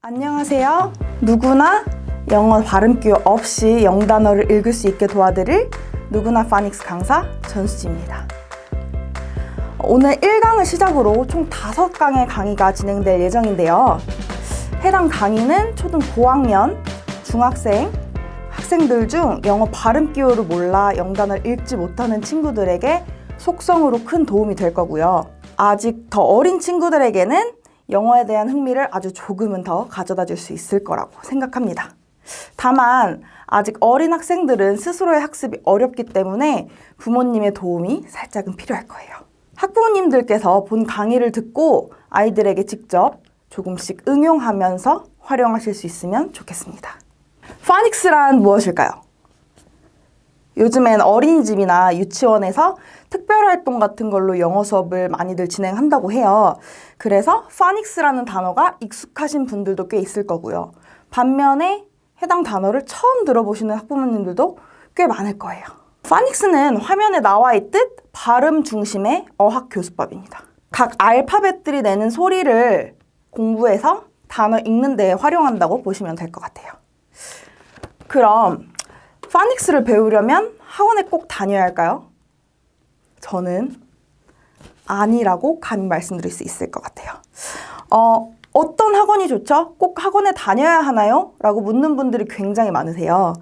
안녕하세요. 누구나 영어 발음 기호 없이 영단어를 읽을 수 있게 도와드릴 누구나 파닉스 강사 전수지입니다. 오늘 1강을 시작으로 총 5강의 강의가 진행될 예정인데요. 해당 강의는 초등 고학년, 중학생, 학생들 중 영어 발음 기호를 몰라 영단어를 읽지 못하는 친구들에게 속성으로 큰 도움이 될 거고요. 아직 더 어린 친구들에게는 영어에 대한 흥미를 아주 조금은 더 가져다 줄 수 있을 거라고 생각합니다. 다만 아직 어린 학생들은 스스로의 학습이 어렵기 때문에 부모님의 도움이 살짝은 필요할 거예요. 학부모님들께서 본 강의를 듣고 아이들에게 직접 조금씩 응용하면서 활용하실 수 있으면 좋겠습니다. 파닉스란 무엇일까요? 요즘엔 어린이집이나 유치원에서 특별활동 같은 걸로 영어 수업을 많이들 진행한다고 해요. 그래서 파닉스라는 단어가 익숙하신 분들도 꽤 있을 거고요. 반면에 해당 단어를 처음 들어보시는 학부모님들도 꽤 많을 거예요. 파닉스는 화면에 나와 있듯 발음 중심의 어학 교수법입니다. 각 알파벳들이 내는 소리를 공부해서 단어 읽는 데 활용한다고 보시면 될 것 같아요. 그럼 파닉스를 배우려면 학원에 꼭 다녀야 할까요? 저는 아니라고 감히 말씀드릴 수 있을 것 같아요. 어떤 학원이 좋죠? 꼭 학원에 다녀야 하나요? 라고 묻는 분들이 굉장히 많으세요.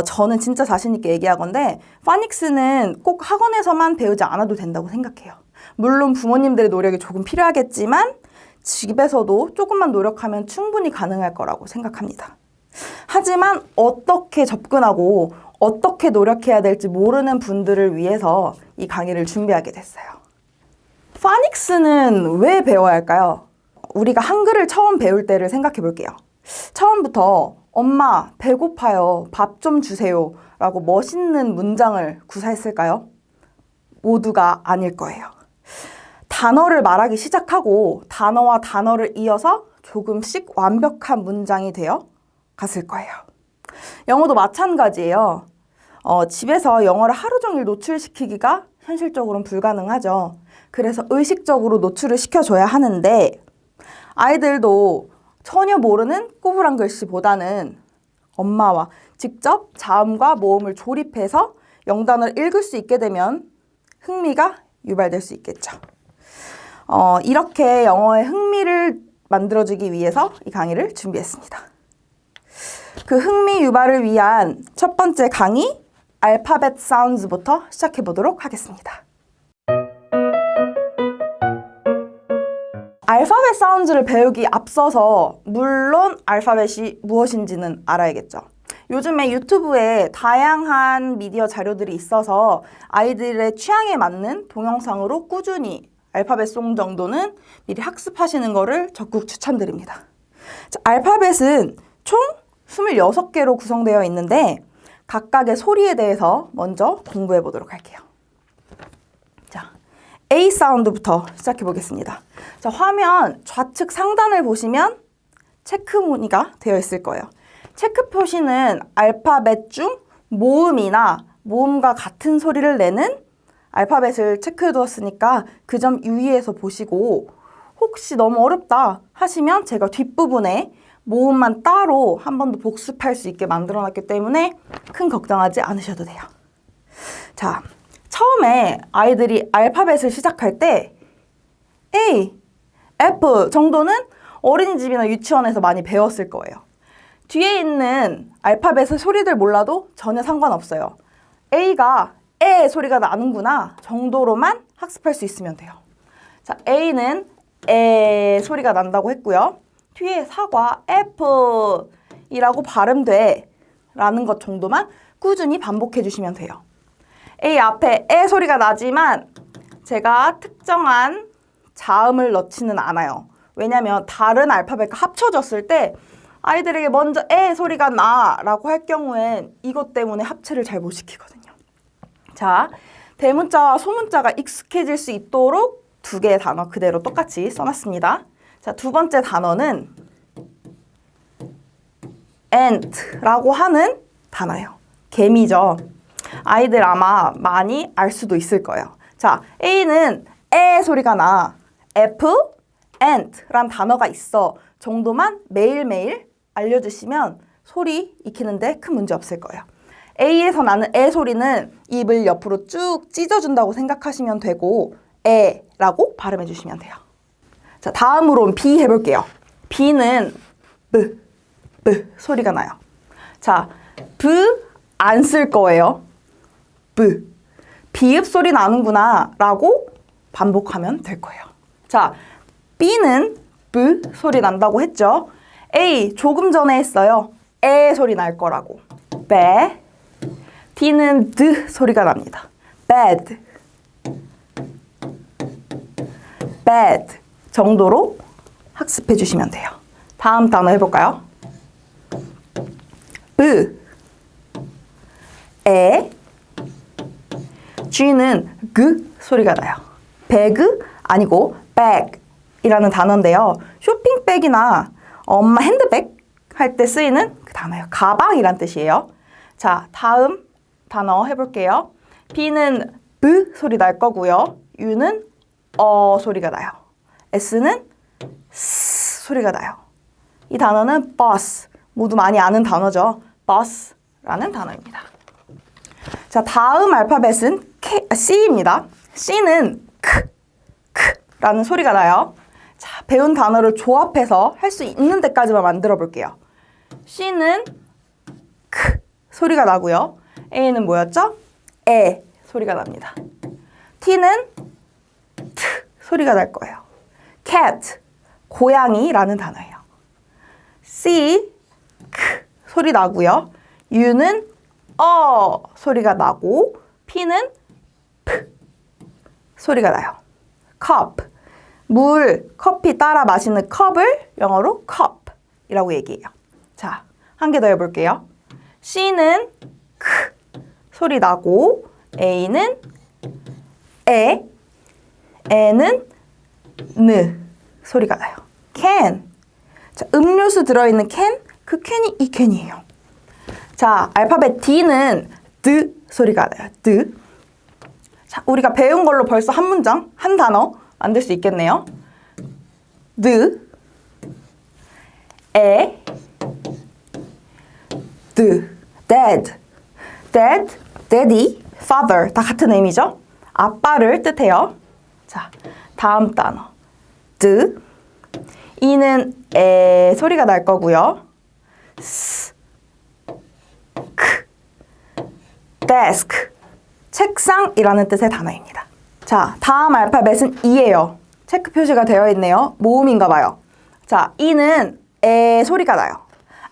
저는 진짜 자신 있게 얘기하건데 파닉스는 꼭 학원에서만 배우지 않아도 된다고 생각해요. 물론 부모님들의 노력이 조금 필요하겠지만 집에서도 조금만 노력하면 충분히 가능할 거라고 생각합니다. 하지만 어떻게 접근하고 어떻게 노력해야 될지 모르는 분들을 위해서 이 강의를 준비하게 됐어요. 파닉스는 왜 배워야 할까요? 우리가 한글을 처음 배울 때를 생각해 볼게요. 처음부터 엄마 배고파요, 밥 좀 주세요 라고 멋있는 문장을 구사했을까요? 모두가 아닐 거예요. 단어를 말하기 시작하고 단어와 단어를 이어서 조금씩 완벽한 문장이 되어 갔을 거예요. 영어도 마찬가지예요. 집에서 영어를 하루 종일 노출시키기가 현실적으로는 불가능하죠. 그래서 의식적으로 노출을 시켜줘야 하는데 아이들도 전혀 모르는 꼬부랑 글씨보다는 엄마와 직접 자음과 모음을 조립해서 영단어를 읽을 수 있게 되면 흥미가 유발될 수 있겠죠. 이렇게 영어의 흥미를 만들어주기 위해서 이 강의를 준비했습니다. 그 흥미 유발을 위한 첫 번째 강의, 알파벳 사운드부터 시작해 보도록 하겠습니다. 알파벳 사운드를 배우기 앞서서 물론 알파벳이 무엇인지는 알아야겠죠. 요즘에 유튜브에 다양한 미디어 자료들이 있어서 아이들의 취향에 맞는 동영상으로 꾸준히 알파벳 송 정도는 미리 학습하시는 거를 적극 추천드립니다. 자, 알파벳은 총 26개로 구성되어 있는데 각각의 소리에 대해서 먼저 공부해 보도록 할게요. 자, A 사운드부터 시작해 보겠습니다. 자, 화면 좌측 상단을 보시면 체크 무늬가 되어 있을 거예요. 체크 표시는 알파벳 중 모음이나 모음과 같은 소리를 내는 알파벳을 체크해 두었으니까 그 점 유의해서 보시고 혹시 너무 어렵다 하시면 제가 뒷부분에 모음만 따로 한 번 더 복습할 수 있게 만들어놨기 때문에 큰 걱정하지 않으셔도 돼요. 자, 처음에 아이들이 알파벳을 시작할 때 A, F 정도는 어린이집이나 유치원에서 많이 배웠을 거예요. 뒤에 있는 알파벳의 소리들 몰라도 전혀 상관없어요. A가 에 소리가 나는구나 정도로만 학습할 수 있으면 돼요. 자, A는 에 소리가 난다고 했고요. 뒤에 사과 F이라고 발음돼 라는 것 정도만 꾸준히 반복해 주시면 돼요. A 앞에 에 소리가 나지만 제가 특정한 자음을 넣지는 않아요. 왜냐면 다른 알파벳과 합쳐졌을 때 아이들에게 먼저 에 소리가 나 라고 할 경우엔 이것 때문에 합체를 잘 못 시키거든요. 자, 대문자와 소문자가 익숙해질 수 있도록 두 개의 단어 그대로 똑같이 써놨습니다. 자, 두 번째 단어는 ant라고 하는 단어예요. 개미죠. 아이들 아마 많이 알 수도 있을 거예요. 자, A는 에 소리가 나. F, and 란 단어가 있어 정도만 매일매일 알려주시면 소리 익히는데 큰 문제 없을 거예요. A에서 나는 에 소리는 입을 옆으로 쭉 찢어준다고 생각하시면 되고 에라고 발음해 주시면 돼요. 자, 다음으로 B 해볼게요. B는 B 소리가 나요. 자, B 안 쓸 거예요. B 비읍 소리 나는구나 라고 반복하면 될 거예요. 자, B는 B 소리 난다고 했죠. A 조금 전에 했어요. 에 소리 날 거라고. 배. D는 D 소리가 납니다. bad. bad 정도로 학습해 주시면 돼요. 다음 단어 해볼까요? B. 에. G는 G 소리가 나요. 배그 아니고 bag 이라는 단어인데요. 쇼핑백이나 엄마 핸드백 할 때 쓰이는 그 단어예요. 가방이란 뜻이에요. 자, 다음 단어 해볼게요. B는 B 소리 날 거고요. U는 소리가 나요. S는 S 소리가 나요. 이 단어는 bus. 모두 많이 아는 단어죠. bus라는 단어입니다. 자, 다음 알파벳은 C입니다. C는 K라는 소리가 나요. 자, 배운 단어를 조합해서 할 수 있는 데까지만 만들어 볼게요. C는 K 소리가 나고요. A는 뭐였죠? 에 소리가 납니다. T는 T 소리가 날 거예요. cat, 고양이라는 단어예요. C, K 소리 나고요. U는 소리가 나고 P는 P 소리가 나요. cup, 물, 커피 따라 마시는 컵을 영어로 cup이라고 얘기해요. 자, 한 개 더 해볼게요. C는 K 소리 나고 A는 에, N은 N 소리가 나요. can. 자, 음료수 들어있는 캔, 그 캔이 이 캔이에요. 자, 알파벳 D는 D 소리가 나요. D. 자, 우리가 배운 걸로 벌써 한 문장, 한 단어 만들 수 있겠네요. D, 에, D, dad, dad, daddy, father 다 같은 의미죠? 아빠를 뜻해요. 자, 다음 단어 D, E는 에 소리가 날 거고요. S, K, desk, 책상이라는 뜻의 단어입니다. 자, 다음 알파벳은 E예요. 체크 표시가 되어 있네요. 모음인가 봐요. 자, E는 에 소리가 나요.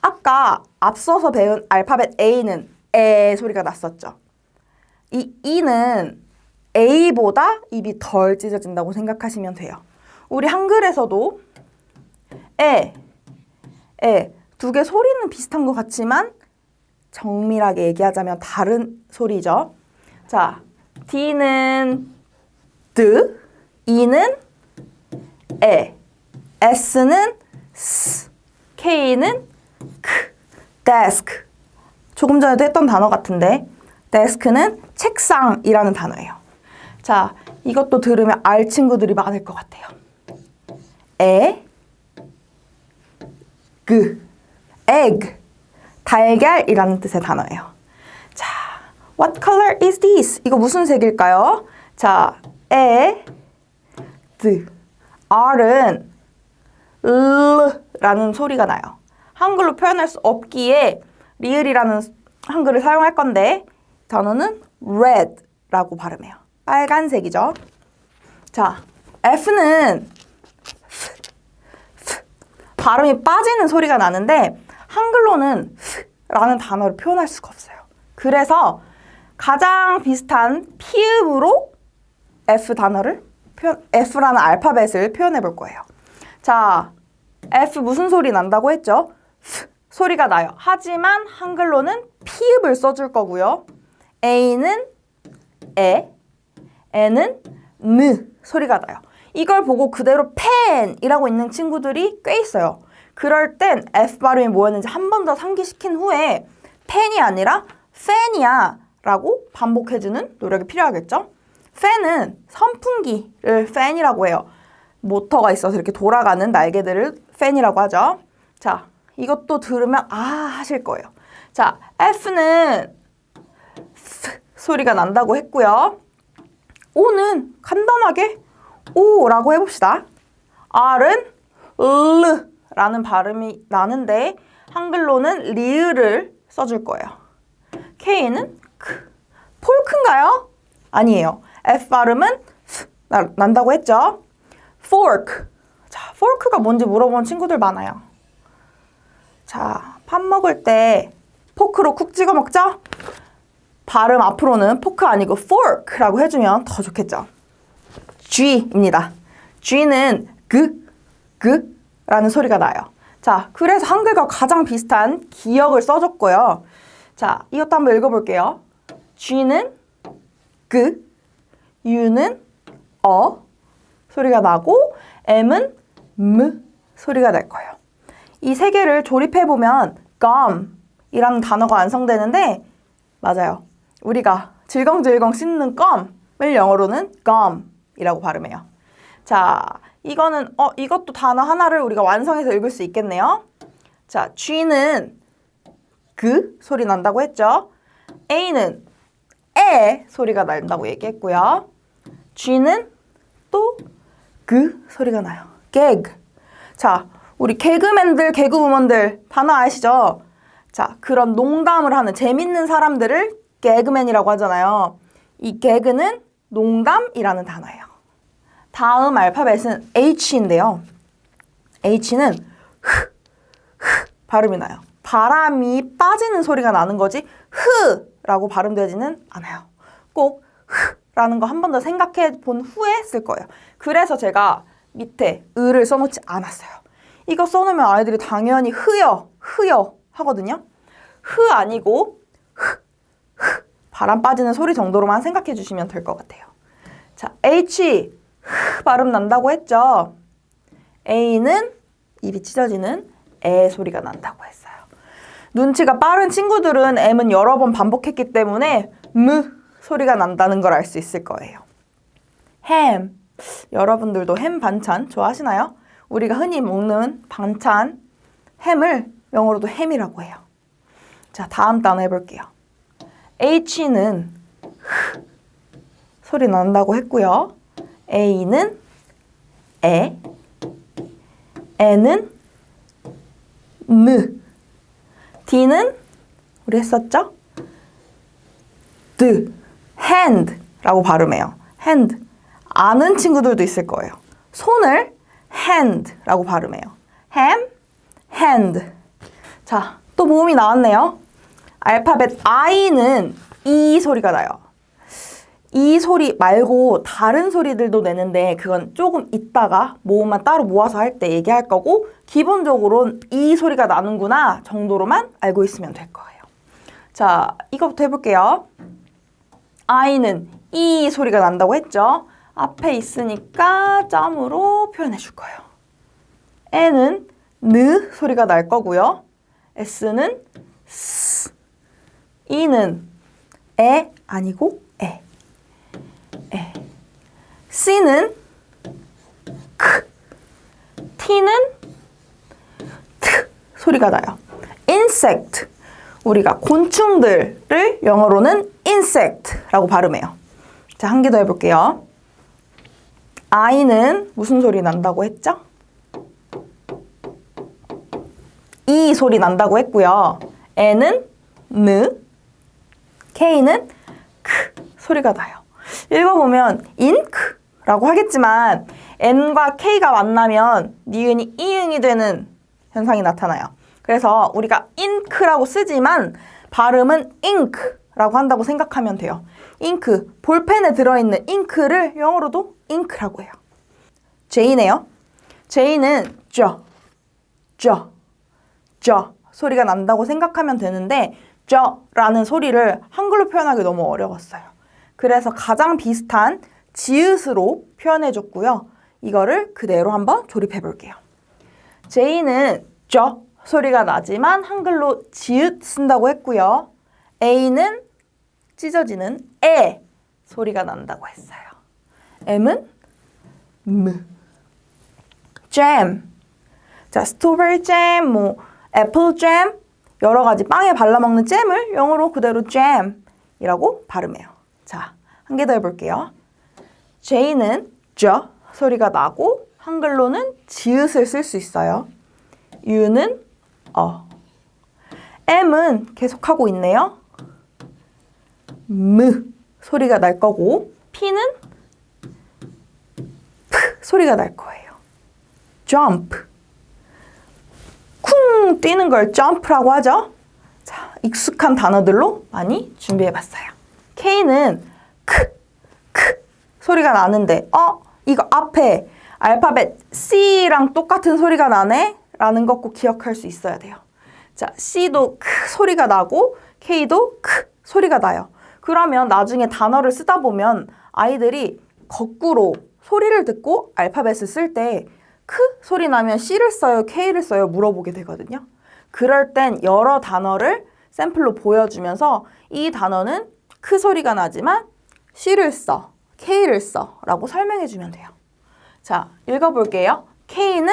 아까 앞서서 배운 알파벳 A는 에 소리가 났었죠. 이 E는 A보다 입이 덜 찢어진다고 생각하시면 돼요. 우리 한글에서도 에 두 개 소리는 비슷한 것 같지만 정밀하게 얘기하자면 다른 소리죠. 자, D는 D, E는 에, S는 S, K는 K, desk. 조금 전에도 했던 단어 같은데 desk는 책상이라는 단어예요. 자, 이것도 들으면 알 친구들이 많을 것 같아요. 에, 그, egg, 달걀이라는 뜻의 단어예요. 자, what color is this? 이거 무슨 색일까요? 자, 에, 드, R은 L라는 소리가 나요. 한글로 표현할 수 없기에 리을이라는 한글을 사용할 건데 단어는 red라고 발음해요. 빨간색이죠. 자, F는 발음이 빠지는 소리가 나는데 한글로는 라는 단어를 표현할 수가 없어요. 그래서 가장 비슷한 피읍으로 F라는 알파벳을 표현해 볼 거예요. 자, F 무슨 소리 난다고 했죠? 소리가 나요. 하지만 한글로는 피읍을 써줄 거고요. A는 에, N은 느 소리가 나요. 이걸 보고 그대로 펜이라고 있는 친구들이 꽤 있어요. 그럴 땐 F 발음이 뭐였는지 한 번 더 상기시킨 후에 펜이 아니라 팬이야 라고 반복해주는 노력이 필요하겠죠? 팬은 선풍기를 팬이라고 해요. 모터가 있어서 이렇게 돌아가는 날개들을 팬이라고 하죠. 자, 이것도 들으면 하실 거예요. 자, F는 소리가 난다고 했고요. O는 간단하게 O라고 해봅시다. R은 L라는 발음이 나는데 한글로는 리을을 써줄 거예요. K는 폴크인가요? 아니에요. F 발음은 난다고 했죠. fork. 자, fork가 뭔지 물어보는 친구들 많아요. 자, 밥 먹을 때 포크로 쿡 찍어 먹죠? 발음 앞으로는 포크 아니고 fork라고 해주면 더 좋겠죠. G입니다. G는 라는 소리가 나요. 자, 그래서 한글과 가장 비슷한 기역을 써줬고요. 자, 이것도 한번 읽어볼게요. G는 U는 소리가 나고 M은 소리가 날 거예요. 이 세 개를 조립해보면 gum이라는 단어가 완성되는데 맞아요. 우리가 질겅질겅 씹는 껌을 영어로는 gum이라고 발음해요. 자, 이거는 이것도 단어 하나를 우리가 완성해서 읽을 수 있겠네요. 자, G는 소리 난다고 했죠. A는 소리가 난다고 얘기했고요. G는 또 소리가 나요. gag. 자, 우리 개그맨들, 개그우먼들 단어 아시죠? 자, 그런 농담을 하는 재밌는 사람들을 개그맨이라고 하잖아요. 이 개그는 농담이라는 단어예요. 다음 알파벳은 H인데요. H는 발음이 나요. 바람이 빠지는 소리가 나는 거지 라고 발음되지는 않아요. 꼭 라는 거 한 번 더 생각해 본 후에 쓸 거예요. 그래서 제가 밑에 를 써놓지 않았어요. 이거 써놓으면 아이들이 당연히 흐여 하거든요. 아니고 바람 빠지는 소리 정도로만 생각해 주시면 될 것 같아요. 자, H 발음 난다고 했죠. A는 입이 찢어지는 소리가 난다고 했어요. 눈치가 빠른 친구들은 M은 여러 번 반복했기 때문에 소리가 난다는 걸 알 수 있을 거예요. 햄. 여러분들도 햄 반찬 좋아하시나요? 우리가 흔히 먹는 반찬 햄을 영어로도 햄이라고 해요. 자, 다음 단어 해볼게요. H는 소리 난다고 했고요. A는 N은 D는 우리 했었죠? hand라고 발음해요. hand. 아는 친구들도 있을 거예요. 손을 hand라고 발음해요. hand. 자, 또 모음이 나왔네요. 알파벳 I는 이 소리가 나요. 이 소리 말고 다른 소리들도 내는데 그건 조금 이따가 모음만 따로 모아서 할 때 얘기할 거고 기본적으로는 이 소리가 나는구나 정도로만 알고 있으면 될 거예요. 자, 이거부터 해볼게요. I는 이 소리가 난다고 했죠. 앞에 있으니까 점으로 표현해 줄 거예요. N은 소리가 날 거고요. S는 S. E는 아니고 에. C는 T는 소리가 나요. insect. 우리가 곤충들을 영어로는 insect라고 발음해요. 자, 한 개 더 해볼게요. I는 무슨 소리 난다고 했죠? 이 소리 난다고 했고요. N은 K는 소리가 나요. 읽어보면 ink라고 하겠지만 N과 K가 만나면 니은이 이응이 되는 현상이 나타나요. 그래서 우리가 ink라고 쓰지만 발음은 ink라고 한다고 생각하면 돼요. 잉크, 볼펜에 들어있는 잉크를 영어로도 잉크라고 해요. J네요. J는 저 소리가 난다고 생각하면 되는데 저라는 소리를 한글로 표현하기 너무 어려웠어요. 그래서 가장 비슷한 지읒으로 표현해줬고요. 이거를 그대로 한번 조립해 볼게요. J는 저 소리가 나지만 한글로 지읒 쓴다고 했고요. A는 찢어지는 에 소리가 난다고 했어요. M은 M. 잼. 자, 스트로베리 잼, 뭐 애플 잼, 여러 가지 빵에 발라 먹는 잼을 영어로 그대로 잼이라고 발음해요. 자, 한 개 더 해볼게요. J는 저 소리가 나고 한글로는 지읒을 쓸 수 있어요. U는 M은 계속하고 있네요. M 소리가 날 거고 P는 P 소리가 날 거예요. Jump. 쿵 뛰는 걸 점프라고 하죠. 자, 익숙한 단어들로 많이 준비해봤어요. K는 크 소리가 나는데 이거 앞에 알파벳 C랑 똑같은 소리가 나네? 라는 거 꼭 기억할 수 있어야 돼요. 자, C도 크 소리가 나고 K도 크 소리가 나요. 그러면 나중에 단어를 쓰다 보면 아이들이 거꾸로 소리를 듣고 알파벳을 쓸 때 크 소리 나면 C를 써요, K를 써요 물어보게 되거든요. 그럴 땐 여러 단어를 샘플로 보여주면서 이 단어는 크 소리가 나지만 C를 써, K를 써 라고 설명해 주면 돼요. 자, 읽어볼게요. K는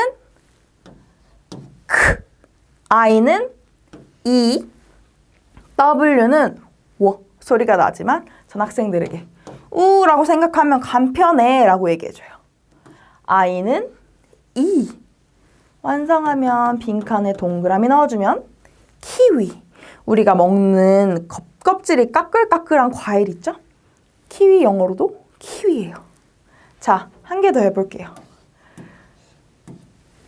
크, I는 이, W는 워 소리가 나지만 전 학생들에게 우라고 생각하면 간편해 라고 얘기해줘요. I는 이, 완성하면 빈칸에 동그라미 넣어주면 키위, 우리가 먹는 껍질이 까끌까끌한 과일 있죠? 키위 영어로도 키위예요. 자, 한 개 더 해볼게요.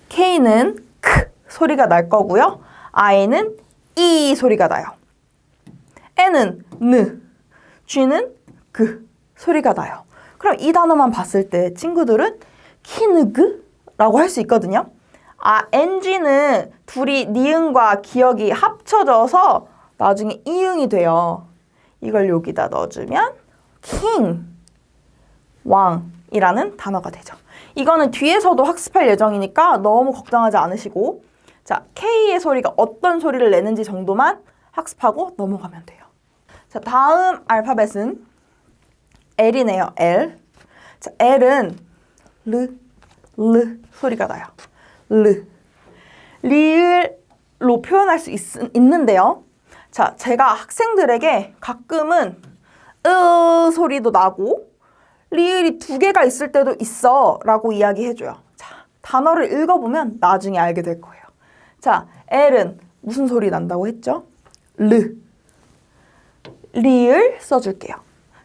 K는 크 소리가 날 거고요. I는 이 소리가 나요. N은 느, G는 그 소리가 나요. 그럼 이 단어만 봤을 때 친구들은 키느그 라고 할 수 있거든요. NG는 둘이 니은과 기억이 합쳐져서 나중에 이응이 돼요. 이걸 여기다 넣어주면 king, 왕이라는 단어가 되죠. 이거는 뒤에서도 학습할 예정이니까 너무 걱정하지 않으시고 자, K의 소리가 어떤 소리를 내는지 정도만 학습하고 넘어가면 돼요. 자, 다음 알파벳은 L이네요. L. 자, L은 르 소리가 나요. 리을로 표현할 수 있는데요. 자, 제가 학생들에게 가끔은 소리도 나고 리을이 2개가 있을 때도 있어 라고 이야기해줘요. 자, 단어를 읽어보면 나중에 알게 될 거예요. 자, L은 무슨 소리 난다고 했죠? 리을 써줄게요.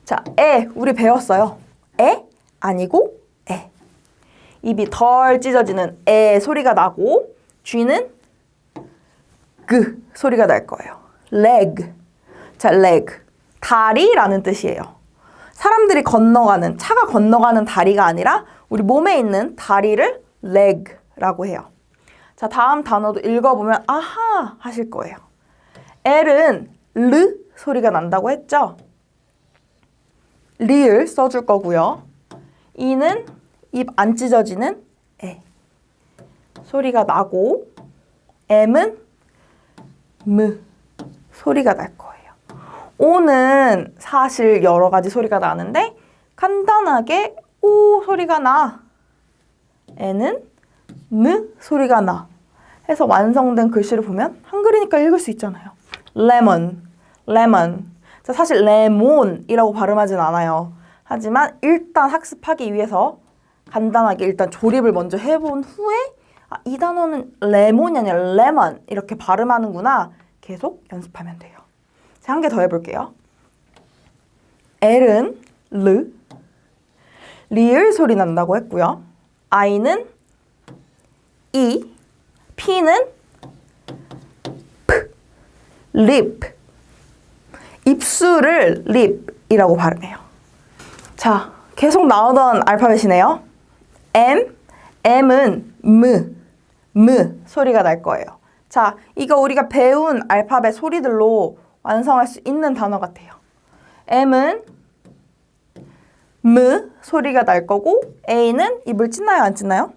자, 우리 배웠어요. 아니고 에. 입이 덜 찢어지는 에 소리가 나고 G는 그 소리가 날 거예요. leg. 자, leg. 다리라는 뜻이에요. 사람들이 건너가는, 차가 건너가는 다리가 아니라 우리 몸에 있는 다리를 leg라고 해요. 자, 다음 단어도 읽어보면 아하 하실 거예요. L은 르 소리가 난다고 했죠? 리을 써줄 거고요. E는 입 안 찢어지는 에 소리가 나고 M은 무 소리가 날 거예요. O는 사실 여러 가지 소리가 나는데 간단하게 오 소리가 나. N은 느 소리가 나. 해서 완성된 글씨를 보면 한글이니까 읽을 수 있잖아요. 레몬. 자, 사실 레몬이라고 발음하진 않아요. 하지만 일단 학습하기 위해서 간단하게 일단 조립을 먼저 해본 후에 이 단어는 레몬이 아니라 레몬 이렇게 발음하는구나 계속 연습하면 돼요. 자, 한 개 더 해볼게요. L은 리을 소리 난다고 했고요. I는 이, P는 립. 입술을 립이라고 발음해요. 자, 계속 나오던 알파벳이네요. M은 무 소리가 날 거예요. 자, 이거 우리가 배운 알파벳 소리들로 완성할 수 있는 단어 같아요. M은 무 소리가 날 거고 A는 입을 찢나요, 안 찢나요?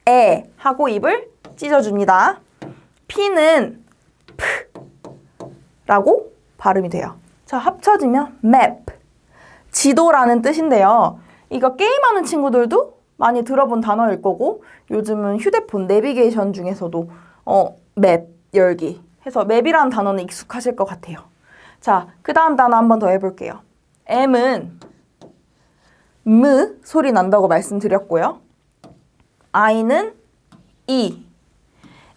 에 하고 입을 찢어줍니다. P는 프 라고 발음이 돼요. 자, 합쳐지면 map. 지도라는 뜻인데요. 이거 게임하는 친구들도 많이 들어본 단어일 거고 요즘은 휴대폰 내비게이션 중에서도 맵 열기 해서 맵이라는 단어는 익숙하실 것 같아요. 자, 그 다음 단어 한 번 더 해볼게요. M은 무 소리 난다고 말씀드렸고요. I는 이,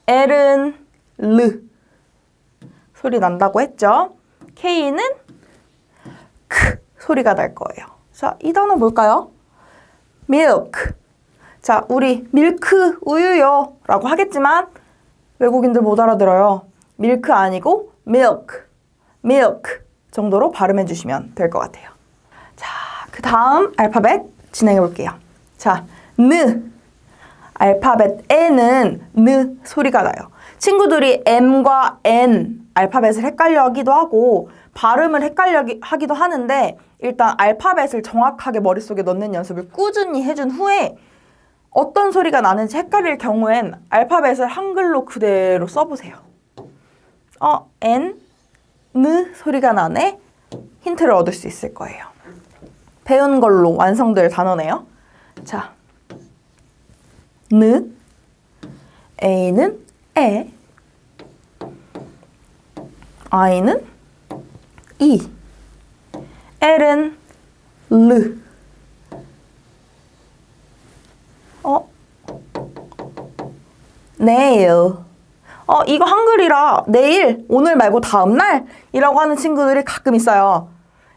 L은 르 소리 난다고 했죠. K는 크 소리가 날 거예요. 자, 이 단어 뭘까요? milk. 자, 우리 밀크 우유요 라고 하겠지만 외국인들 못 알아들어요. 밀크 아니고 milk 정도로 발음해 주시면 될 것 같아요. 자, 그 다음 알파벳 진행해 볼게요. 자, 느 알파벳 N은 느 소리가 나요. 친구들이 M과 N 알파벳을 헷갈려 하기도 하고 발음을 헷갈려 하기도 하는데 일단 알파벳을 정확하게 머릿속에 넣는 연습을 꾸준히 해준 후에 어떤 소리가 나는지 헷갈릴 경우엔 알파벳을 한글로 그대로 써보세요. N, 느 소리가 나네? 힌트를 얻을 수 있을 거예요. 배운 걸로 완성될 단어네요. 자, 느, A는 에, I는 이, L은 르. 내일. 이거 한글이라 내일, 오늘 말고 다음날 이라고 하는 친구들이 가끔 있어요.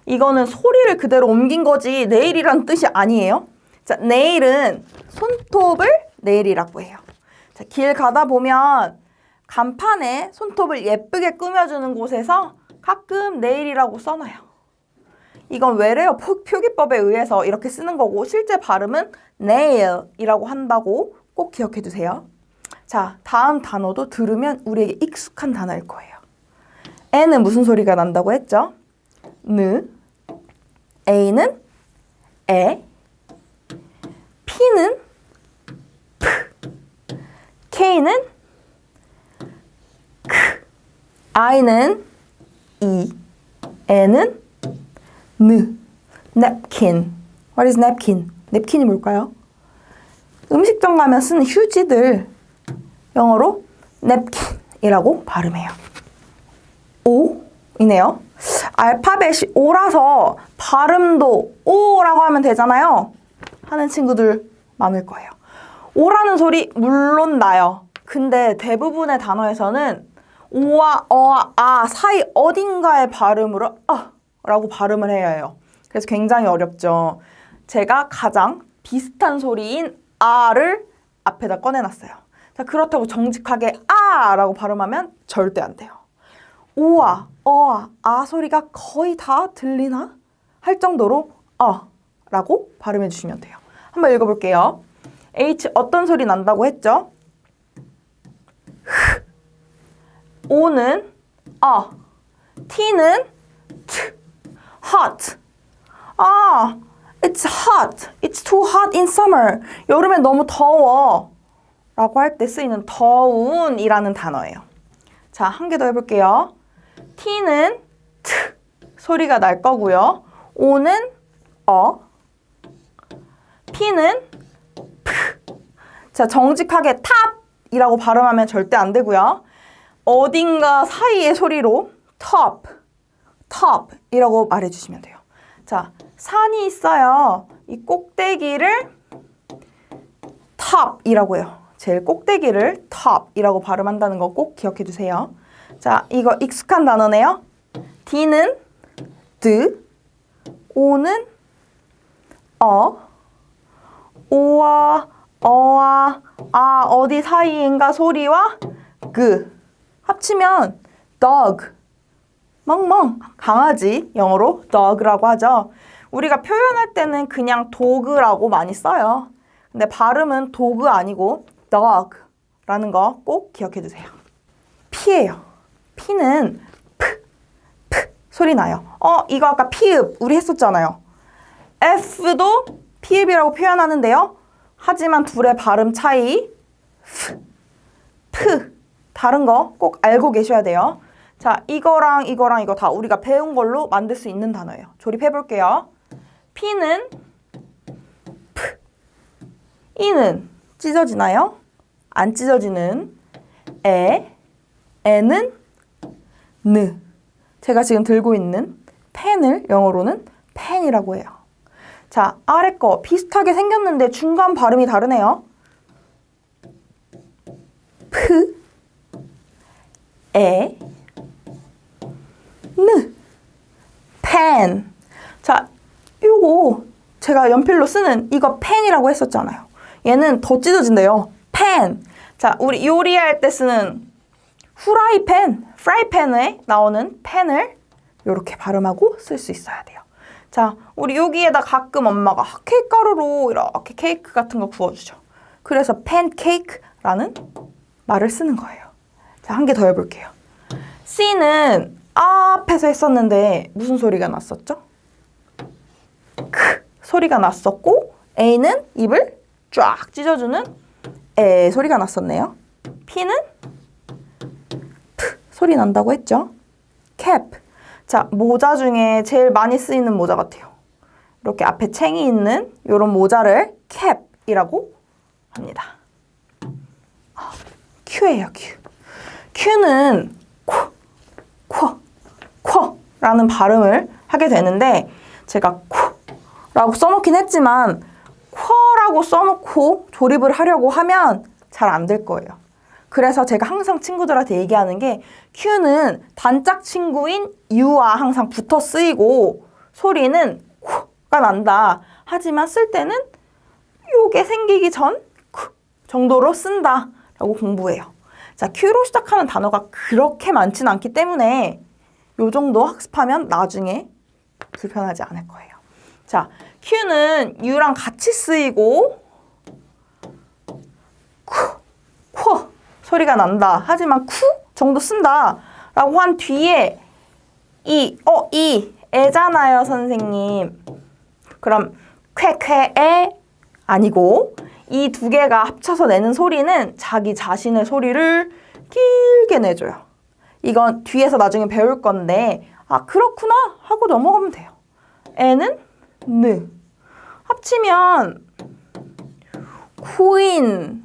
이거는 소리를 그대로 옮긴 거지 내일이란 뜻이 아니에요. 자, 내일은 손톱을 내일이라고 해요. 자, 길 가다 보면 간판에 손톱을 예쁘게 꾸며주는 곳에서 가끔 내일이라고 써놔요. 이건 외래어 표기법에 의해서 이렇게 쓰는 거고 실제 발음은 내일이라고 한다고 꼭 기억해 두세요. 자, 다음 단어도 들으면 우리에게 익숙한 단어일 거예요. N은 무슨 소리가 난다고 했죠? 느, A는 에, P는 프, K는 크, I는 이, N은 느. napkin. What is napkin? 냅킨이 뭘까요? 음식점 가면 쓰는 휴지들 영어로 napkin이라고 발음해요. O이네요. 알파벳이 O라서 발음도 O라고 하면 되잖아요. 하는 친구들 많을 거예요. O라는 소리 물론 나요. 근데 대부분의 단어에서는 O와 어와 아 사이 어딘가의 발음으로 라고 발음을 해야 해요. 그래서 굉장히 어렵죠. 제가 가장 비슷한 소리인 아를 앞에다 꺼내놨어요. 자, 그렇다고 정직하게 아라고 발음하면 절대 안 돼요. 오와 어와 아 소리가 거의 다 들리나? 할 정도로 라고 발음해 주시면 돼요. 한번 읽어볼게요. H 어떤 소리 난다고 했죠? 흐. O는 T는 T. hot. It's hot. It's too hot in summer. 여름에 너무 더워. 라고 할 때 쓰이는 더운이라는 단어예요. 자, 한 개 더 해볼게요. T는 T 소리가 날 거고요. O는 P는 P. 자, 정직하게 탑이라고 발음하면 절대 안 되고요. 어딘가 사이의 소리로 top 이라고 말해주시면 돼요. 자, 산이 있어요. 이 꼭대기를 top이라고 해요. 제일 꼭대기를 top이라고 발음한다는 거 꼭 기억해 두세요. 자, 이거 익숙한 단어네요. D는 D, O는 O와 어와 아 어디 사이인가 소리와 그 합치면 dog, 멍멍, 강아지, 영어로 dog라고 하죠. 우리가 표현할 때는 그냥 dog라고 많이 써요. 근데 발음은 dog 아니고 dog라는 거 꼭 기억해 두세요. P예요. P는 P 소리 나요. 이거 아까 피읍 우리 했었잖아요. F도 피읍이라고 표현하는데요. 하지만 둘의 발음 차이 F, P 다른 거 꼭 알고 계셔야 돼요. 자, 이거랑 이거랑 이거 다 우리가 배운 걸로 만들 수 있는 단어예요. 조립해 볼게요. P는 P, E는 찢어지나요? 안 찢어지는 N은 N. 제가 지금 들고 있는 펜을 영어로는 펜이라고 해요. 자, 아래 거 비슷하게 생겼는데 중간 발음이 다르네요. P, N, 펜. 자, 요거 제가 연필로 쓰는 이거 펜이라고 했었잖아요. 얘는 더 찢어진대요. 펜. 자, 우리 요리할 때 쓰는 프라이팬에 나오는 펜을 이렇게 발음하고 쓸 수 있어야 돼요. 자, 우리 여기에다 가끔 엄마가 케이크 가루로 이렇게 케이크 같은 거 구워주죠. 그래서 팬케이크라는 말을 쓰는 거예요. 자, 한 개 더 해볼게요. C는 앞에서 했었는데 무슨 소리가 났었죠? 크 소리가 났었고 A는 입을 쫙 찢어주는 에 소리가 났었네요. P는 프 소리 난다고 했죠? 캡. 자, 모자 중에 제일 많이 쓰이는 모자 같아요. 이렇게 앞에 챙이 있는 이런 모자를 캡이라고 합니다. Q예요, Q. Q는 쿼라는 발음을 하게 되는데 제가 쿼라고 써놓긴 했지만 쿼라고 써놓고 조립을 하려고 하면 잘 안 될 거예요. 그래서 제가 항상 친구들한테 얘기하는 게 Q는 단짝 친구인 U와 항상 붙어 쓰이고 소리는 쿼가 난다. 하지만 쓸 때는 요게 생기기 전 정도로 쓴다 라고 공부해요. 자, Q로 시작하는 단어가 그렇게 많진 않기 때문에 요 정도 학습하면 나중에 불편하지 않을 거예요. 자, Q는 U랑 같이 쓰이고 쿼 소리가 난다. 하지만 쿠 정도 쓴다 라고 한 뒤에 이 애잖아요, 선생님. 그럼 쾌쾌에 아니고 이 두 개가 합쳐서 내는 소리는 자기 자신의 소리를 길게 내줘요. 이건 뒤에서 나중에 배울 건데 아 그렇구나 하고 넘어가면 돼요. 애는 느 합치면 queen.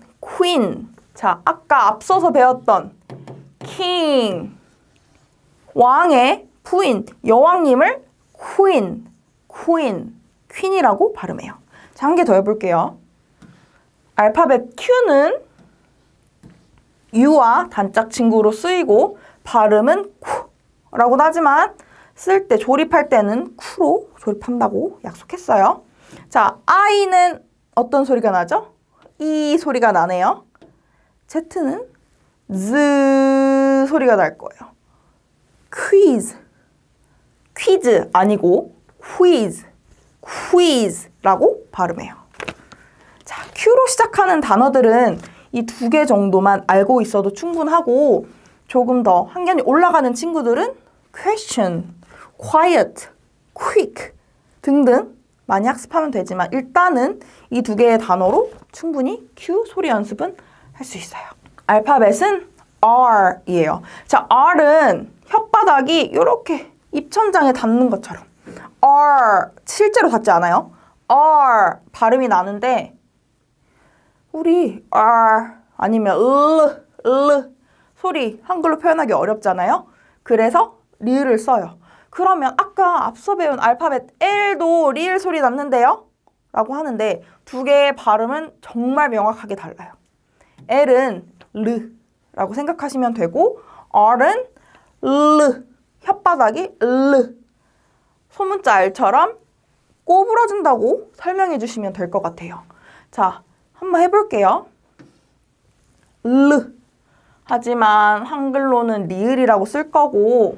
자, 아까 앞서서 배웠던 king 왕의 부인 여왕님을 queen이라고 발음해요. 자, 한 개 더 해볼게요. 알파벳 Q는 U와 단짝 친구로 쓰이고 발음은 쿠라고도 하지만 쓸 때 조립할 때는 쿠로 조립한다고 약속했어요. 자, I는 어떤 소리가 나죠? 이 소리가 나네요. Z는 Z 소리가 날 거예요. 퀴즈 아니고 quiz라고 발음해요. 자, Q로 시작하는 단어들은 이 두 개 정도만 알고 있어도 충분하고 조금 더 학년이 올라가는 친구들은 question, quiet, quick 등등 많이 학습하면 되지만 일단은 이 두 개의 단어로 충분히 Q 소리 연습은 할 수 있어요. 알파벳은 R이에요. 자, R은 혓바닥이 이렇게 입천장에 닿는 것처럼 R 실제로 닿지 않아요? R 발음이 나는데 우리 R 아니면 소리 한글로 표현하기 어렵잖아요. 그래서 리을을 써요. 그러면 아까 앞서 배운 알파벳 L도 리을 소리 났는데요? 라고 하는데 두 개의 발음은 정말 명확하게 달라요. L은 르라고 생각하시면 되고 R은 혓바닥이 소문자 R처럼 꼬부러진다고 설명해 주시면 될 것 같아요. 자, 한번 해볼게요. 하지만 한글로는 리을이라고 쓸 거고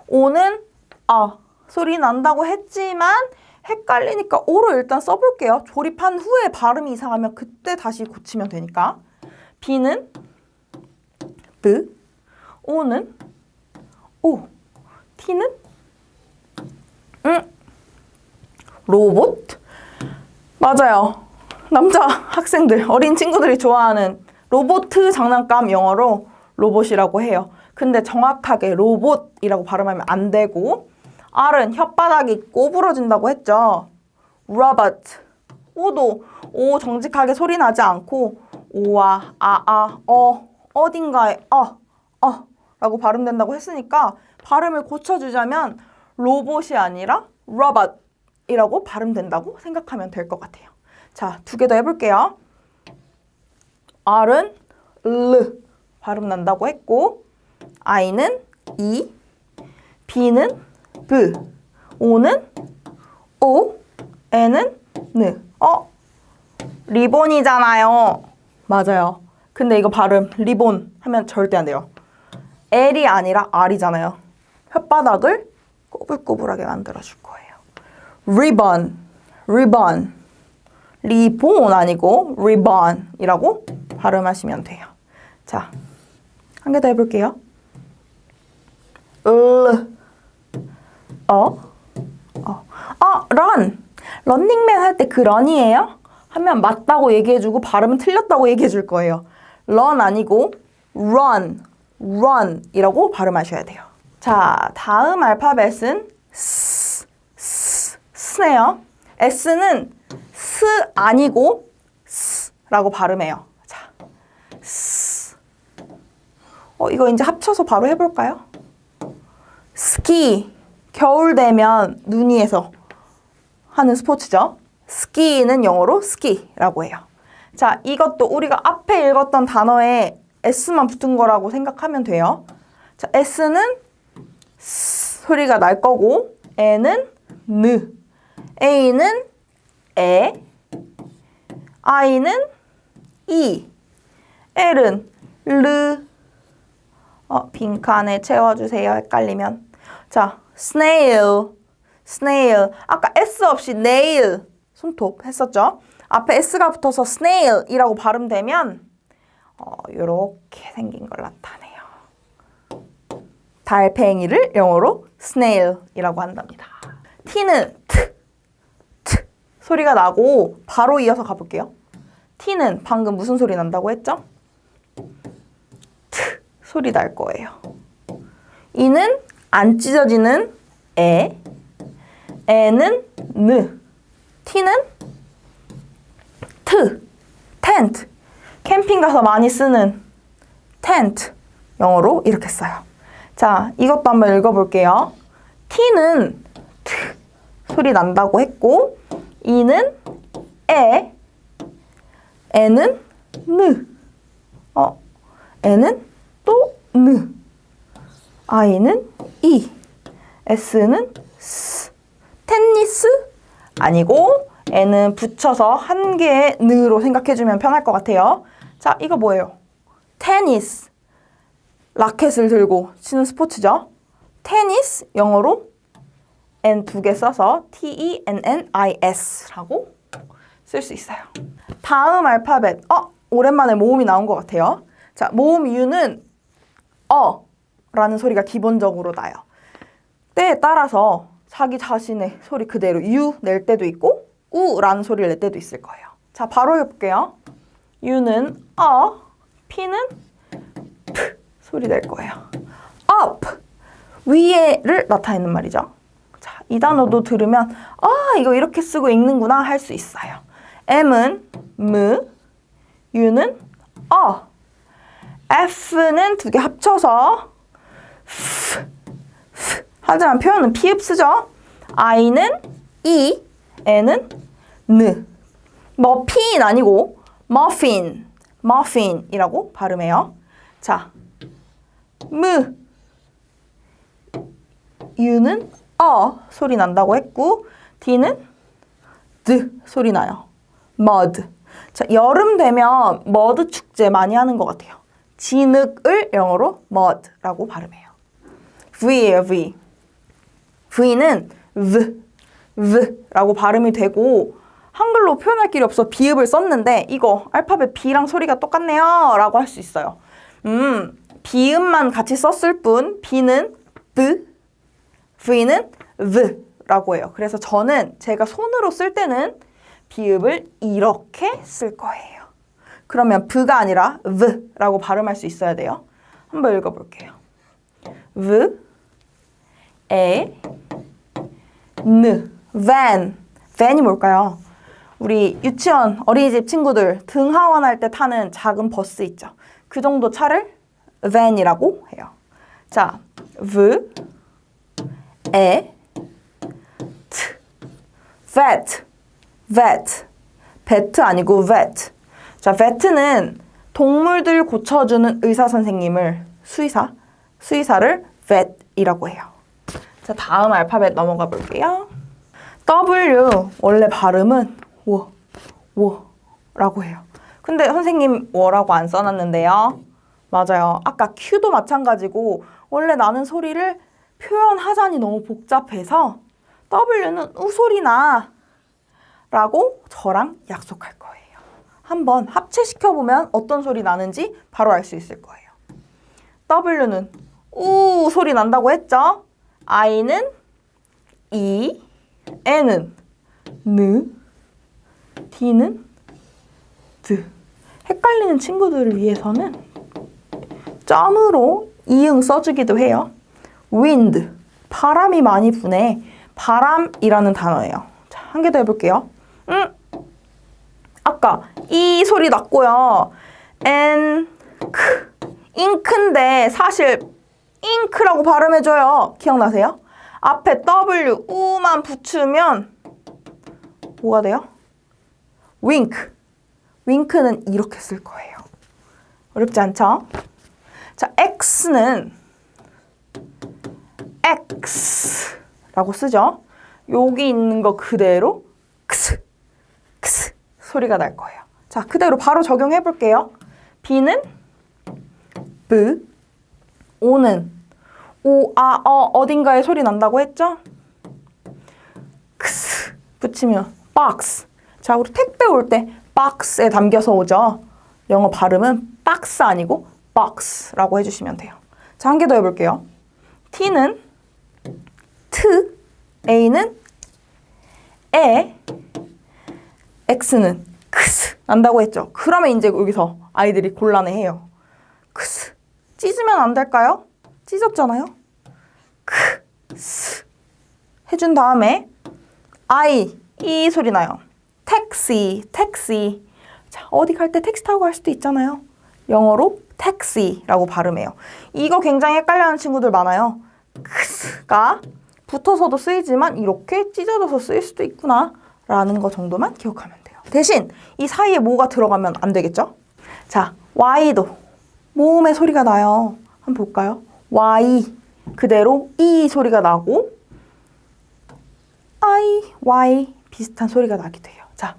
오는 소리 난다고 했지만 헷갈리니까 오로 일단 써볼게요. 조립한 후에 발음이 이상하면 그때 다시 고치면 되니까. B는 B, O는 O, T는 로봇? 맞아요. 남자 학생들, 어린 친구들이 좋아하는 로봇 장난감 영어로 로봇이라고 해요. 근데 정확하게 로봇이라고 발음하면 안 되고 R은 혓바닥이 꼬부러진다고 했죠. robot. 오도 오 정직하게 소리 나지 않고 오와 어딘가에 라고 발음된다고 했으니까 발음을 고쳐주자면 로봇이 아니라 robot이라고 발음된다고 생각하면 될 것 같아요. 자, 2개 더 해볼게요. R은 L 발음 난다고 했고 I는 E, B는 B, O는 O, N은 N. 리본이잖아요. 맞아요. 근데 이거 발음 리본 하면 절대 안 돼요. L이 아니라 R이잖아요. 혓바닥을 꼬불꼬불하게 만들어줄 거예요. ribbon, ribbon. 리본 아니고 ribbon이라고 발음하시면 돼요. 자, 한 개 더 해볼게요. run. 런닝맨 할 때 그 run이에요? 하면 맞다고 얘기해주고 발음은 틀렸다고 얘기해줄 거예요. run 아니고 run, run이라고 발음하셔야 돼요. 자, 다음 알파벳은 s네요. s는 스 아니고 스라고 발음해요. 자, 스. 이거 이제 합쳐서 바로 해볼까요? 스키. 겨울 되면 눈 위에서 하는 스포츠죠. 스키는 영어로 스키라고 해요. 자, 이것도 우리가 앞에 읽었던 단어에 S만 붙은 거라고 생각하면 돼요. 자, S는 스 소리가 날 거고 N은 느, A는 에, I는 이, L은 르. 빈칸에 채워주세요. 헷갈리면. 자, snail. 아까 S 없이 nail, 손톱 했었죠? 앞에 S가 붙어서 snail이라고 발음되면 이렇게 생긴 걸 나타내요. 달팽이를 영어로 snail이라고 한답니다. T는 트 소리가 나고 바로 이어서 가볼게요. T는 방금 무슨 소리 난다고 했죠? 트 소리 날 거예요. E는 안 찢어지는 에, 에는 느, T는 트, 텐트. 캠핑 가서 많이 쓰는 텐트. 영어로 이렇게 써요. 자, 이것도 한번 읽어볼게요. T는 트 소리 난다고 했고 E는 에, 에는 느, 에는 또 느, I는 이, S는 스. 테니스 아니고 N은 붙여서 한 개의 느로 생각해주면 편할 것 같아요. 자, 이거 뭐예요? 테니스. 라켓을 들고 치는 스포츠죠. 테니스 영어로 N 2개 써서 TENNIS라고 쓸 수 있어요. 다음 알파벳. 오랜만에 모음이 나온 것 같아요. 자, 모음 U는 라는 소리가 기본적으로 나요. 때에 따라서 자기 자신의 소리 그대로 U 낼 때도 있고 우라는 소리를 낼 때도 있을 거예요. 자, 바로 해볼게요. U는 P는 P 소리 낼 거예요. up 위에를 나타내는 말이죠. 자, 이 단어도 들으면 이거 이렇게 쓰고 읽는구나 할 수 있어요. M은 M, U는 F는 2개 합쳐서 F. 하지만 표현은 피읍 쓰죠. I는 E, N은 N. 머핀 아니고 머핀이라고 발음해요. 자, M, U는 소리 난다고 했고 D는 D 소리 나요. mud. 자, 여름 되면 머드 축제 많이 하는 것 같아요. 진흙을 영어로 mud라고 발음해요. V예요, V. V는 V라고 발음이 되고 한글로 표현할 길이 없어 비읍을 썼는데 이거 알파벳 B랑 소리가 똑같네요 라고 할 수 있어요. 비읍만 같이 썼을 뿐 B는 B, V는 V라고 해요. 그래서 저는 제가 손으로 쓸 때는 비읍을 이렇게 쓸 거예요. 그러면 V가 아니라 V라고 발음할 수 있어야 돼요. 한번 읽어볼게요. v, 에, 느, van. van이 뭘까요? 우리 유치원, 어린이집 친구들 등하원할 때 타는 작은 버스 있죠. 그 정도 차를 van이라고 해요. 자, v, 에, 트, vet, vet. vet 아니고 vet. 자, vet는 동물들 고쳐주는 의사 선생님을 수의사를 vet이라고 해요. 자, 다음 알파벳 넘어가 볼게요. W 원래 발음은 워라고 해요. 근데 선생님 워라고 안 써놨는데요. 맞아요. 아까 Q도 마찬가지고 원래 나는 소리를 표현하자니 너무 복잡해서 W는 우소리 나 라고 저랑 약속할 거예요. 한번 합체시켜보면 어떤 소리 나는지 바로 알 수 있을 거예요. W는 우 소리 난다고 했죠? I는 이, N은 느, D는 드. 헷갈리는 친구들을 위해서는 점으로 이응 써주기도 해요. wind, 바람이 많이 부네. 바람이라는 단어예요. 자, 한 개 더 해볼게요. 아까 이 소리 났고요. 잉크인데 사실 잉크라고 발음해줘요. 기억나세요? 앞에 W, 우만 붙이면 뭐가 돼요? 윙크. 윙크는 이렇게 쓸 거예요. 어렵지 않죠? 자, X는 X라고 쓰죠. 여기 있는 거 그대로 크스, 크스 소리가 날 거예요. 자, 그대로 바로 적용해 볼게요. B는 B, O는 오, 아, 어딘가에 소리 난다고 했죠? 크스 붙이면 박스. 자, 우리 택배 올 때 박스에 담겨서 오죠. 영어 발음은 박스 아니고 box라고 해주시면 돼요. 자, 한 개 더 해볼게요. T는 트, A는 에, X는 크스 난다고 했죠. 그러면 이제 여기서 아이들이 곤란해해요. 크스 찢으면 안 될까요? 찢었잖아요. 크스 해준 다음에 이 소리 나요. 택시. 자, 어디 갈 때 택시 타고 갈 수도 있잖아요. 영어로 택시라고 발음해요. 이거 굉장히 헷갈려하는 친구들 많아요. 크스가 붙어서도 쓰이지만 이렇게 찢어져서 쓰일 수도 있구나 라는 거 정도만 기억하면 돼요. 대신 이 사이에 뭐가 들어가면 안 되겠죠? 자, Y도 모음의 소리가 나요. 한번 볼까요? Y 그대로 이 소리가 나고 Y 비슷한 소리가 나기도 해요. 자,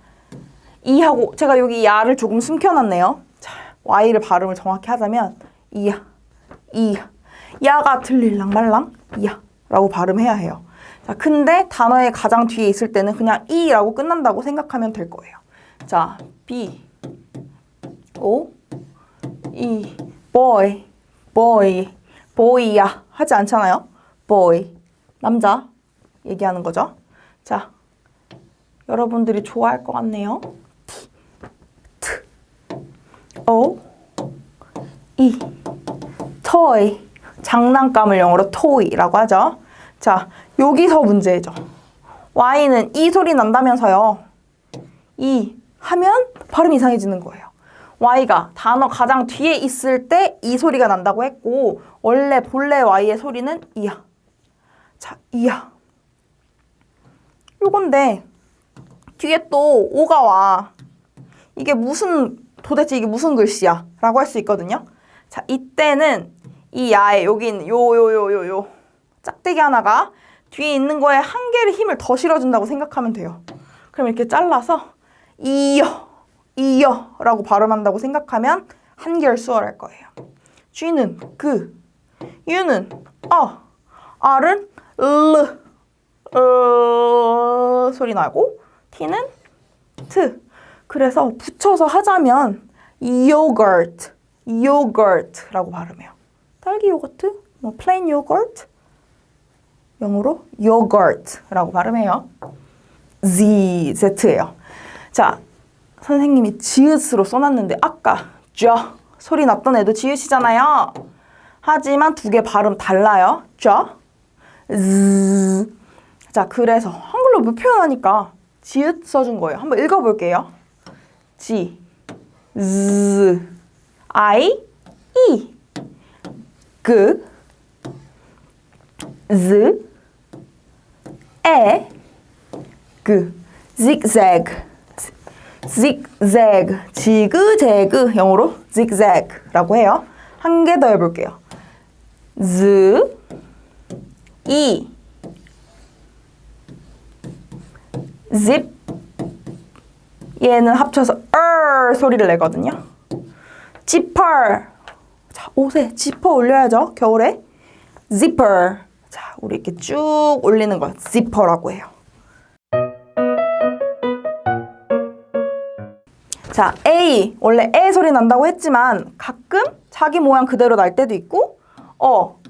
이하고 제가 여기 야를 조금 숨겨놨네요. 자, Y를 발음을 정확히 하자면 이야 야가 들릴랑 말랑 이야 라고 발음해야 해요. 자, 근데 단어의 가장 뒤에 있을 때는 그냥 이라고 끝난다고 생각하면 될 거예요. 자, B, O, E, boy야 하지 않잖아요. boy, 남자 얘기하는 거죠. 자, 여러분들이 좋아할 것 같네요. T, O, E, toy, 장난감을 영어로 toy라고 하죠. 자, 여기서 문제죠. Y는 이 소리 난다면서요. 이 하면 발음 이상해지는 거예요. Y가 단어 가장 뒤에 있을 때 이 소리가 난다고 했고 본래 Y의 소리는 이야. 자, 이야. 요건데 뒤에 또 O가 와. 도대체 이게 무슨 글씨야? 라고 할 수 있거든요. 자, 이때는 이 야에 여기 있는 요 짝대기 하나가 뒤에 있는 거에 한 개를 힘을 더 실어준다고 생각하면 돼요. 그럼 이렇게 잘라서 이여 라고 발음한다고 생각하면 한결 수월할 거예요. G는 그, U는 R은 소리 나고 T는 트. 그래서 붙여서 하자면 요거트라고 발음해요. 딸기 요거트, plain 요거트, 영어로 요거트라고 발음해요. Z예요. 자, 선생님이 지읒으로 써놨는데 아까 쥐 소리 났던 애도 지읒이잖아요. 하지만 두 개 발음 달라요. 자, 자, 그래서 한글로 못 표현하니까 지읒 써준 거예요. 한번 읽어볼게요. 지, z, I, E, 그, z, 에, 그, zigzag, zigzag, 지그재그, 영어로 zigzag라고 해요. 한 개 더 해볼게요. z, e, zip, 얘는 합쳐서 소리를 내거든요. zipper, 자, 옷에 지퍼 올려야죠. 겨울에. zipper, 자, 우리 이렇게 쭉 올리는 거 zipper라고 해요. 자, A, 원래 에 소리 난다고 했지만 가끔 자기 모양 그대로 날 때도 있고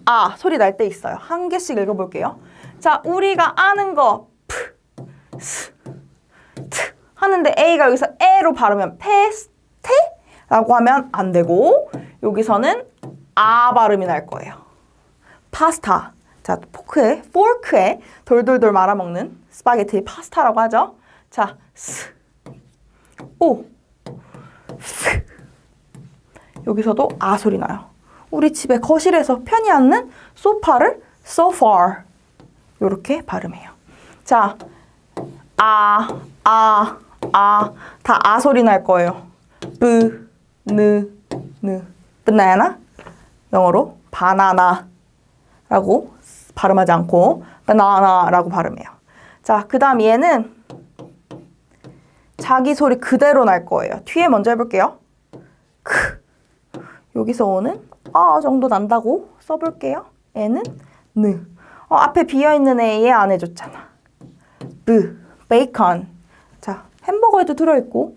아 소리 날 때 있어요. 한 개씩 읽어볼게요. 자, 우리가 아는 거 프, 스, 트 하는데 A가 여기서 에로 발음하면 페스테? 라고 하면 안 되고 여기서는 아 발음이 날 거예요. 파스타. 자, 포크에 돌돌돌 말아먹는 스파게티 파스타라고 하죠. 자, 스, 오, 스. 여기서도 아 소리 나요. 우리 집에 거실에서 편히 앉는 소파를 sofa 이렇게 발음해요. 자, 다 아 소리 날 거예요. banana 영어로 바나나라고 발음하지 않고 banana라고 발음해요. 자, 그 다음 얘는 자기 소리 그대로 날 거예요. 뒤에 먼저 해볼게요. 여기서 오는 정도 난다고 써볼게요. 애는 느. 앞에 비어있는 애 얘 안 해줬잖아. 베이컨. 자, 햄버거에도 들어있고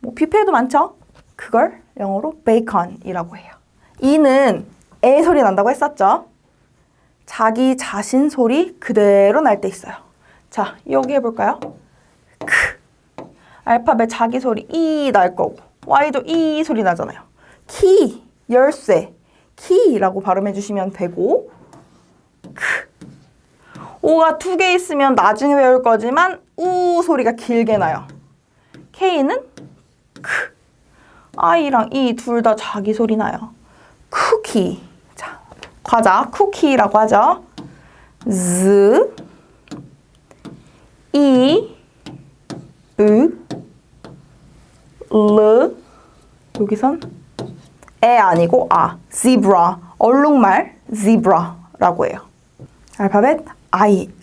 뭐 뷔페에도 많죠? 그걸 영어로 베이컨이라고 해요. 이는 애 소리 난다고 했었죠? 자기 자신 소리 그대로 날 때 있어요. 자, 여기 해볼까요? 알파벳 자기 소리 이 날 거고 Y도 이 소리 나잖아요. 키, 열쇠, 키라고 발음해 주시면 되고 오가 두 개 있으면 나중에 외울 거지만 우 소리가 길게 나요. K는 크, I랑 E 둘 다 자기 소리 나요. 쿠키, 자, 과자 쿠키라고 하죠. Z, E, 으, 르, 여기선 에 아니고 zebra, 얼룩말 zebra라고 해요. 알파벳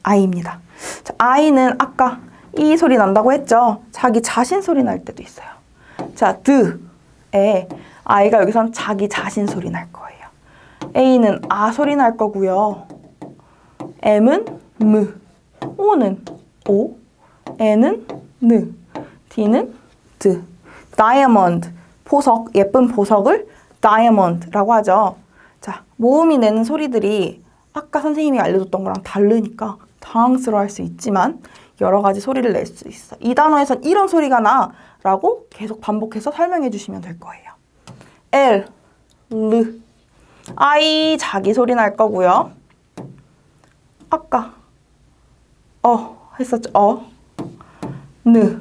I입니다. 자, I는 아까 이 소리 난다고 했죠? 자기 자신 소리 날 때도 있어요. 자, 에 I가 여기선 자기 자신 소리 날 거예요. A는 아 소리 날 거고요. M은 무, O는 오, N은 느, D는 드. 다이아몬드, 보석, 예쁜 보석을 다이아몬드라고 하죠. 자, 모음이 내는 소리들이 아까 선생님이 알려줬던 거랑 다르니까 당황스러워할 수 있지만 여러 가지 소리를 낼 수 있어. 이 단어에선 이런 소리가 나 라고 계속 반복해서 설명해 주시면 될 거예요. L, 르, I 자기 소리 날 거고요. 아까 했었죠. 느.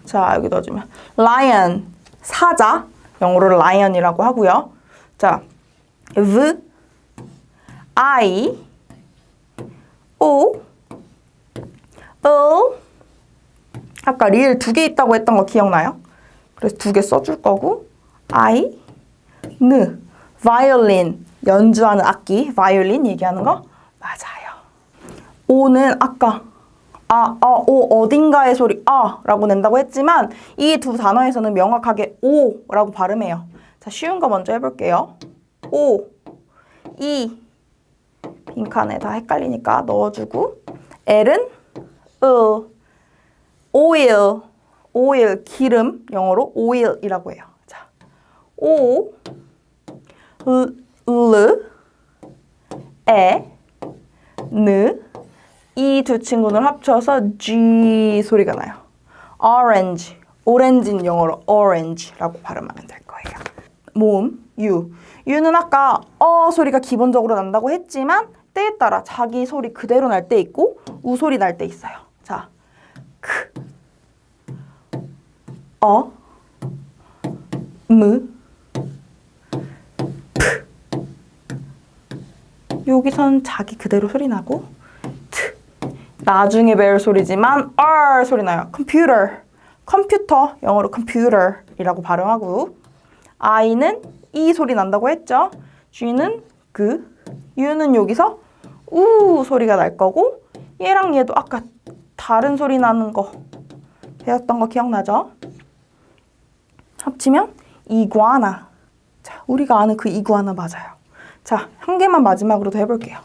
자, 여기 넣어주면 lion, 사자, 영어로 lion이라고 하고요. 자, v, I, o, 아까 리을 두 개 있다고 했던 거 기억나요? 그래서 두 개 써줄 거고 I, 느, violin, 연주하는 악기, violin 얘기하는 거 맞아요. O는 아까 오 어딘가의 소리 라고 낸다고 했지만 이 두 단어에서는 명확하게 오라고 발음해요. 자, 쉬운 거 먼저 해볼게요. 오, 이, 빈칸에 다 헷갈리니까 넣어주고 L은 오일, 기름, 영어로 오일이라고 해요. 자, 오, 르, 에, 느, 이 두 친구를 합쳐서 G 소리가 나요. orange, 오렌지는 영어로 orange라고 발음하면 될 거예요. 모음 U. U는 아까 소리가 기본적으로 난다고 했지만 때에 따라 자기 소리 그대로 날 때 있고 우 소리 날 때 있어요. 자, 크, 무, 프. 여기선 자기 그대로 소리 나고 트. 나중에 배울 소리지만 R 소리 나요. 컴퓨터, 영어로 computer이라고 발음하고 I는 E 소리 난다고 했죠. G는 그, U는 여기서 우 소리가 날 거고 얘랑 얘도 아까 다른 소리 나는 거 배웠던 거 기억나죠? 합치면 이구아나. 자, 우리가 아는 그 이구아나 맞아요. 자, 한 개만 마지막으로 더 해볼게요.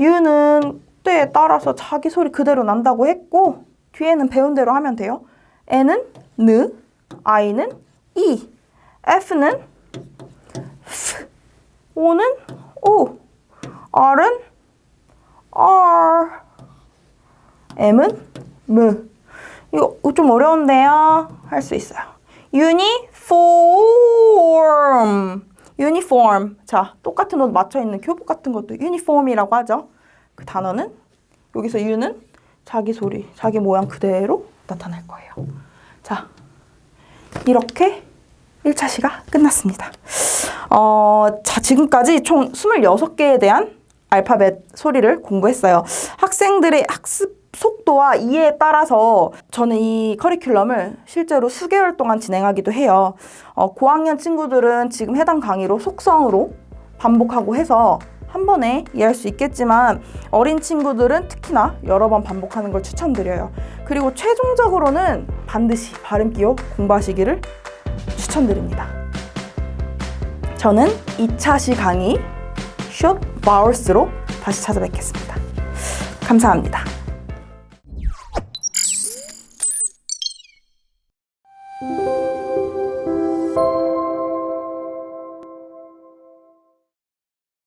U는 때에 따라서 자기 소리 그대로 난다고 했고 뒤에는 배운 대로 하면 돼요. N은 느, I는 이, F는 F, O는 O, R은 R, M은 M. 이거 좀 어려운데요. 할 수 있어요. 유니폼. 자, 똑같은 옷 맞춰있는 교복 같은 것도 유니폼이라고 하죠. 그 단어는 여기서 U는 자기 소리, 자기 모양 그대로 나타날 거예요. 자, 이렇게 1차 시가 끝났습니다. 자, 지금까지 총 26개에 대한 알파벳 소리를 공부했어요. 학생들의 학습 속도와 이해에 따라서 저는 이 커리큘럼을 실제로 수개월 동안 진행하기도 해요. 고학년 친구들은 지금 해당 강의로 속성으로 반복하고 해서 한 번에 이해할 수 있겠지만 어린 친구들은 특히나 여러 번 반복하는 걸 추천드려요. 그리고 최종적으로는 반드시 발음 기호 공부하시기를 추천드립니다. 저는 2차 시 강의 숏 바울스로 다시 찾아뵙겠습니다. 감사합니다.